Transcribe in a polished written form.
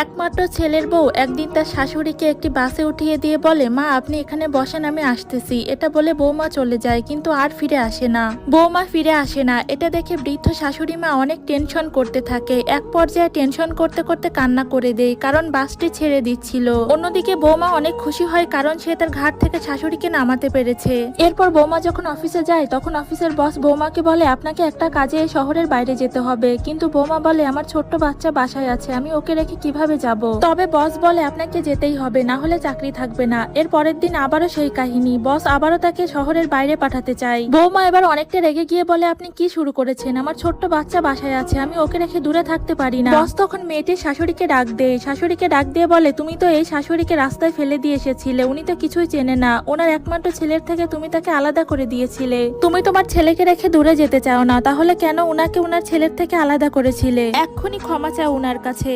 একমাত্র ছেলের বউ একদিন তার শাশুড়িকে একটি বাসে উঠিয়ে দিয়ে বলে, মা আপনি এখানে বসেন, আমি আসতেছি। এটা বলে বৌমা চলে যায়, কিন্তু আর ফিরে আসে না। বৌমা ফিরে আসে না, এটা দেখে বৃদ্ধ শাশুড়ি মা অনেক টেনশন করতে থাকে। এক পর্যায়ে টেনশন করতে করতে কান্না করে দেয়, কারণ বাসটি ছেড়ে দিচ্ছিল। অন্যদিকে বৌমা অনেক খুশি হয়, কারণ সে তার ঘাট থেকে শাশুড়িকে নামাতে পেরেছে। এরপর বৌমা যখন অফিসে যায়, তখন অফিসের বস বৌমাকে বলে, আপনাকে একটা কাজে এই শহরের বাইরে যেতে হবে। কিন্তু বৌমা বলে, আমার ছোট্ট বাচ্চা বাসায় আছে, আমি ওকে রেখে কিভাবে যাব। তবে বস বলে, আপনাকে যেতেই হবে, না হলে চাকরি থাকবে না। এর পরের দিন আবারও সেই কাহিনী, বস আবারও তাকে শহরের বাইরে পাঠাতে চায়। বৌমা এবার অনেকটা রেগে গিয়ে বলে, আপনি কি শুরু করেছেন, আমার ছোট্ট বাচ্চা বাসায় আছে, আমি ওকে রেখে দূরে থাকতে পারি না। বস তখন মেয়েটির শাশুড়িকে ডাক দেয়, শাশুড়িকে ডাক দিয়ে বলে, তুমি তো এই শাশুড়িকে রাস্তায় ফেলে দিয়ে এসেছিলে, উনি তো কিছুই চেনে না, ওনার একমাত্র ছেলের থেকে তুমি তাকে আলাদা করে দিয়েছিলে। তুমি তোমার ছেলেকে রেখে দূরে যেতে চাও না, তাহলে কেন উনাকে উনার ছেলের থেকে আলাদা করেছিলে? এক্ষুনি ক্ষমা চাও উনার কাছে।